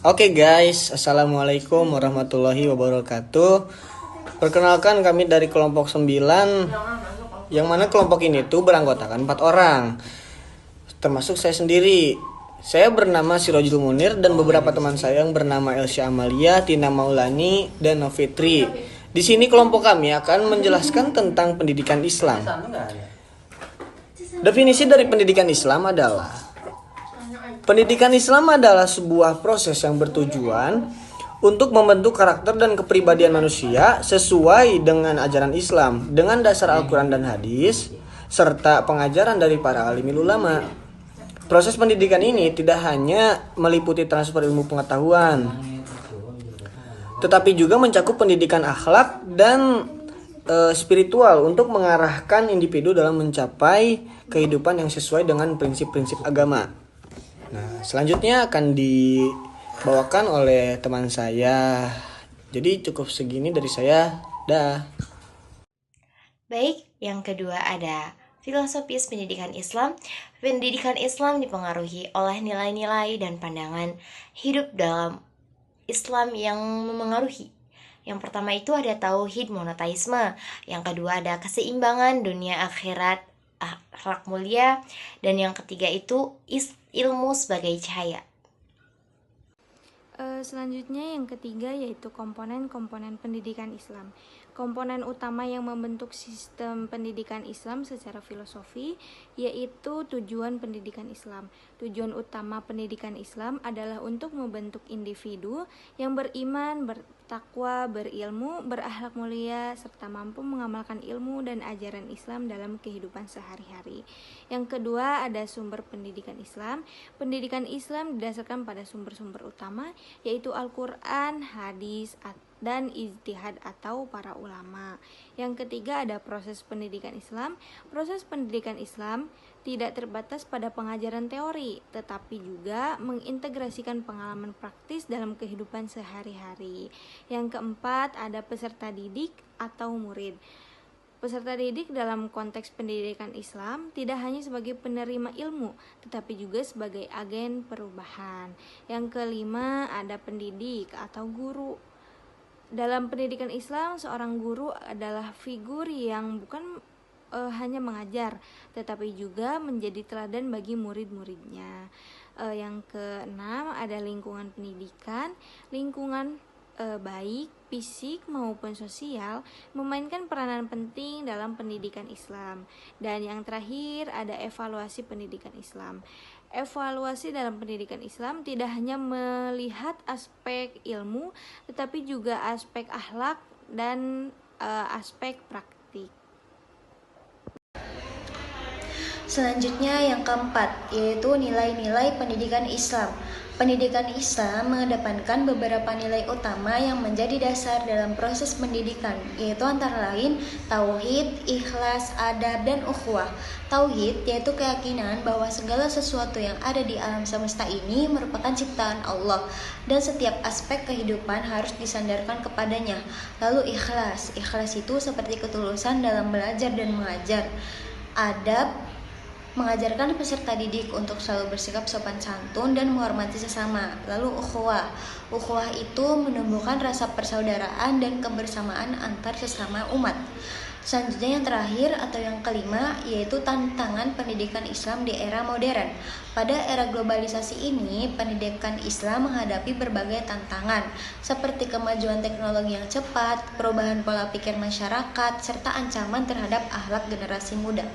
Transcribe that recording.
Oke guys, Assalamualaikum warahmatullahi wabarakatuh. Perkenalkan, kami dari kelompok 9, yang mana kelompok ini tuh beranggotakan 4 orang, termasuk saya sendiri. Saya bernama Sirojul Munir dan beberapa teman saya yang bernama Elsya Amalia, Tina Maulani, dan Novitri. Di sini kelompok kami akan menjelaskan tentang pendidikan Islam. Definisi dari pendidikan Islam adalah: pendidikan Islam adalah sebuah proses yang bertujuan untuk membentuk karakter dan kepribadian manusia sesuai dengan ajaran Islam dengan dasar Al-Quran dan hadis, serta pengajaran dari para alimul ulama. Proses pendidikan ini tidak hanya meliputi transfer ilmu pengetahuan, tetapi juga mencakup pendidikan akhlak dan spiritual untuk mengarahkan individu dalam mencapai kehidupan yang sesuai dengan prinsip-prinsip agama. Nah, selanjutnya akan dibawakan oleh teman saya. Jadi cukup segini dari saya. Dah. Baik, yang kedua ada filosofis pendidikan Islam. Pendidikan Islam dipengaruhi oleh nilai-nilai dan pandangan hidup dalam Islam yang memengaruhi. Yang pertama itu ada tauhid monoteisme. Yang kedua ada keseimbangan dunia akhirat, akhlak mulia. Dan yang ketiga itu ilmu sebagai cahaya. Selanjutnya yang ketiga yaitu komponen-komponen pendidikan Islam. Komponen utama yang membentuk sistem pendidikan Islam secara filosofi yaitu tujuan pendidikan Islam. Tujuan utama pendidikan Islam adalah untuk membentuk individu yang beriman, bertakwa, berilmu, berakhlak mulia, serta mampu mengamalkan ilmu dan ajaran Islam dalam kehidupan sehari-hari. Yang kedua ada sumber pendidikan Islam. Pendidikan Islam didasarkan pada sumber-sumber utama yaitu Al-Quran, hadis, dan ijtihad atau para ulama. Yang ketiga ada proses pendidikan Islam. Proses pendidikan Islam tidak terbatas pada pengajaran teori, tetapi juga mengintegrasikan pengalaman praktis dalam kehidupan sehari-hari. Yang keempat ada peserta didik atau murid. Peserta didik dalam konteks pendidikan Islam tidak hanya sebagai penerima ilmu, tetapi juga sebagai agen perubahan. Yang kelima ada pendidik atau guru. Dalam pendidikan Islam, seorang guru adalah figur yang bukan hanya mengajar, tetapi juga menjadi teladan bagi murid-muridnya. Yang keenam ada lingkungan pendidikan. Lingkungan baik fisik maupun sosial memainkan peranan penting dalam pendidikan Islam. Dan yang terakhir ada evaluasi pendidikan Islam. Evaluasi dalam pendidikan Islam tidak hanya melihat aspek ilmu, tetapi juga aspek akhlak dan aspek praktik. Selanjutnya yang keempat, yaitu nilai-nilai pendidikan Islam. Pendidikan Islam mengedepankan beberapa nilai utama yang menjadi dasar dalam proses pendidikan, yaitu antara lain tauhid, ikhlas, adab, dan ukhuwah. Tauhid yaitu keyakinan bahwa segala sesuatu yang ada di alam semesta ini merupakan ciptaan Allah dan setiap aspek kehidupan harus disandarkan kepadanya. Lalu ikhlas itu seperti ketulusan dalam belajar dan mengajar. Adab mengajarkan peserta didik untuk selalu bersikap sopan santun dan menghormati sesama. Lalu ukhuwah itu menumbuhkan rasa persaudaraan dan kebersamaan antar sesama umat. Selanjutnya yang terakhir atau yang kelima yaitu tantangan pendidikan Islam di era modern. Pada era globalisasi ini, pendidikan Islam menghadapi berbagai tantangan seperti kemajuan teknologi yang cepat, perubahan pola pikir masyarakat, serta ancaman terhadap akhlak generasi muda.